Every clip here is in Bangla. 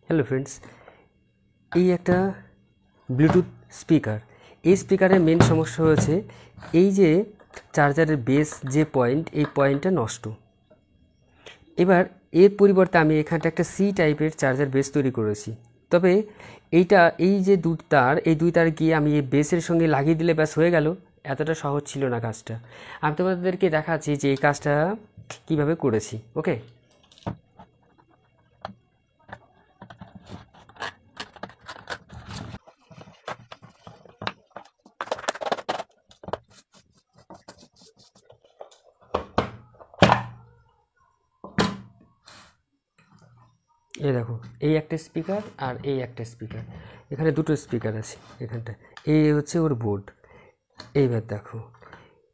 হ্যালো ফ্রেন্ডস, এই একটা ব্লুটুথ স্পিকার। এই স্পিকারের মেন সমস্যা হয়েছে এই যে চার্জারের বেস যে পয়েন্ট, এই পয়েন্টটা নষ্ট। এবার এর পরিবর্তে আমি এখানটা একটা সি টাইপের চার্জার বেস তৈরি করেছি। তবে এই যে এই দুই তার গিয়ে আমি এই বেসের সঙ্গে লাগিয়ে দিলে ব্যাস হয়ে গেল, এতটা সহজ ছিল না কাজটা। আমি তোমাদেরকে দেখাচ্ছি যে এই কাজটা কীভাবে করেছি। ওকে, এই দেখো, এই একটা স্পিকার আর এই একটা স্পিকার, এখানে দুটো স্পিকার আছে এখানটা। এই হচ্ছে ওর বোর্ড। এইবার দেখো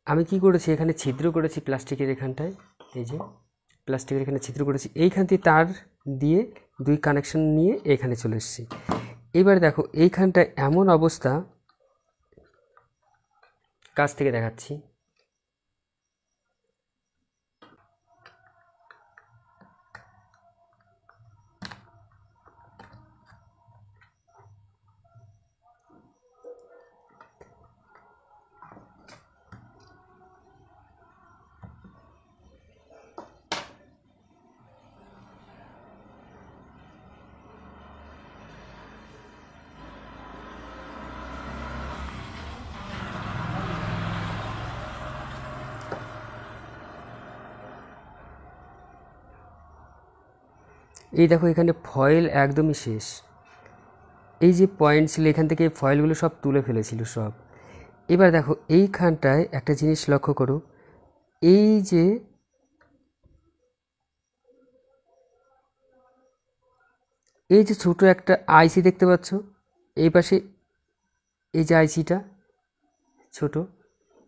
আমি কি করেছি, এখানে ছিদ্র করেছি প্লাস্টিকের এখানটায়। এই যে প্লাস্টিকের এখানে ছিদ্র করেছি, এইখান থেকে তার দিয়ে দুই কানেকশন নিয়ে এখানে চলে এসেছি। এবার দেখো এইখানটায় এমন অবস্থা, কাছ থেকে দেখাচ্ছি। এই দেখো এখানে ফয়েল একদমই শেষ। এই যে পয়েন্ট ছিল এখান থেকে ফয়েলগুলো সব তুলে ফেলেছিল সব। এবার দেখো এইখানটায় একটা জিনিস লক্ষ্য করো, এই যে ছোটো একটা আইসি দেখতে পাচ্ছ, এই পাশে এই যে আইসিটা ছোট,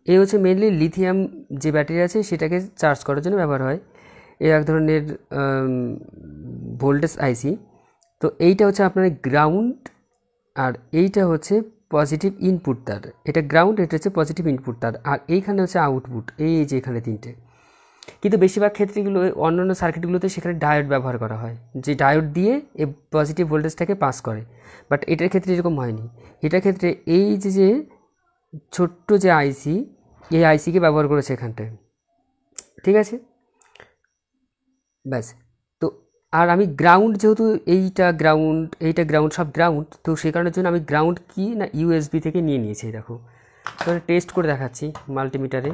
এই হচ্ছে মেনলি লিথিয়াম যে ব্যাটারি আছে সেটাকে চার্জ করার জন্য ব্যবহার হয়। এই এক ধরনের ভোল্টেজ আইসি। তো এইটা হচ্ছে আপনার গ্রাউন্ড, আর এইটা হচ্ছে পজিটিভ ইনপুট তার। এটা গ্রাউন্ড, এটা হচ্ছে পজিটিভ ইনপুট তার, আর এইখানে হচ্ছে আউটপুট। এই যে এখানে তিনটে। কিন্তু বেশিরভাগ ক্ষেত্রেগুলো অন্যান্য সার্কিটগুলোতে সেখানে ডায়োড ব্যবহার করা হয়, যে ডায়োড দিয়ে এই পজিটিভ ভোল্টেজটাকে পাস করে। বাট এটার ক্ষেত্রে এরকম হয়নি। এটার ক্ষেত্রে এই যে ছোট্ট যে আইসি, এই আইসিকে ব্যবহার করেছে এখানটায়। ঠিক আছে, ব্যাস। তো আর আমি গ্রাউন্ড, যেহেতু এইটা গ্রাউন্ড সব গ্রাউন্ড, তো সেই কারণের জন্য আমি গ্রাউন্ড কি না ইউএসবি থেকে নিয়ে নিয়েছি। দেখো তাহলে টেস্ট করে দেখাচ্ছি মাল্টিমিটারে।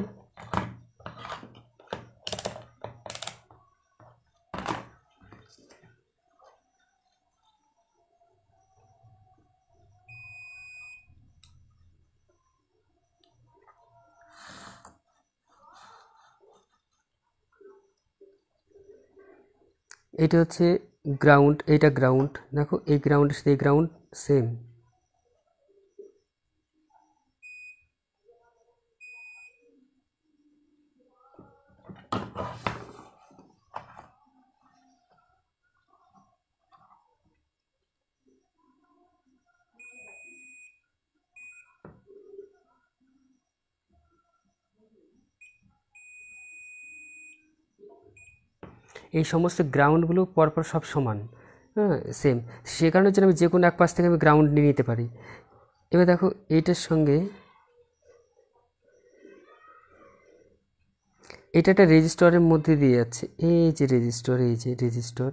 এটা হচ্ছে গ্রাউন্ড, এইটা গ্রাউন্ড। দেখো এই গ্রাউন্ডের সাথে এই গ্রাউন্ড সেম। এই সমস্ত গ্রাউন্ডগুলো পরপর সব সমান, হ্যাঁ সেম। সে কারণের জন্য আমি যে কোনো এক পাশ থেকে আমি গ্রাউন্ড নিয়ে নিতে পারি। এবার দেখো এইটার সঙ্গে এটা একটা রেজিস্টরের মধ্যে দিয়ে যাচ্ছে। এই যে রেজিস্টর,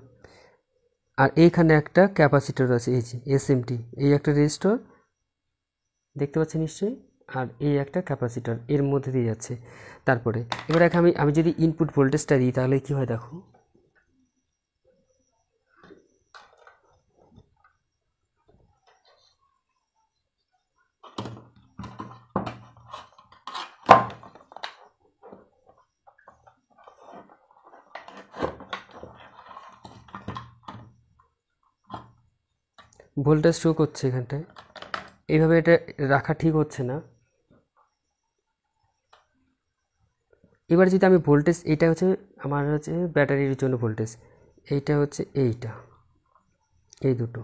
আর এইখানে একটা ক্যাপাসিটর আছে, এই যে এসএমটি, এই একটা রেজিস্টর দেখতে পাচ্ছি নিশ্চয়ই, আর এই একটা ক্যাপাসিটর এর মধ্যে দিয়ে যাচ্ছে। তারপরে এবার আমি যদি ইনপুট ভোল্টেজটা দিই তাহলে কি হয় দেখো। ভোল্টেজ শো করছে এখানটায়। এইভাবে এটা রাখা ঠিক হচ্ছে না। এবার যদি আমি ভোল্টেজ, এটা হচ্ছে আমার হচ্ছে ব্যাটারির জন্য ভোল্টেজ, এইটা হচ্ছে এই দুটো।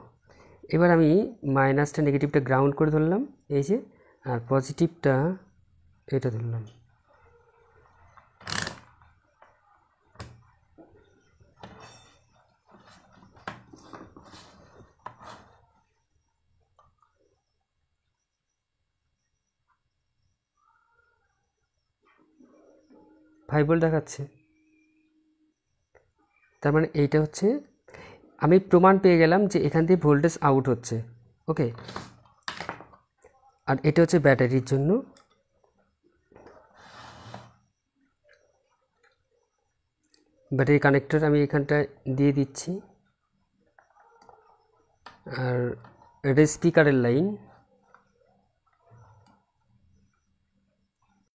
এবার আমি মাইনাসটা নেগেটিভটা গ্রাউন্ড করে ধরলাম, এই যে, আর পজিটিভটা এটা ধরলাম। 5 ভোল্ট দেখাচ্ছে। তার মানে এইটা হচ্ছে, আমি প্রমাণ পেয়ে গেলাম যে এখান থেকে ভোল্টেজ আউট হচ্ছে। ওকে, আর এটা হচ্ছে ব্যাটারির জন্য। ব্যাটারি কানেক্টর আমি এখানটায় দিয়ে দিচ্ছি। আর এটা স্পিকারের লাইন।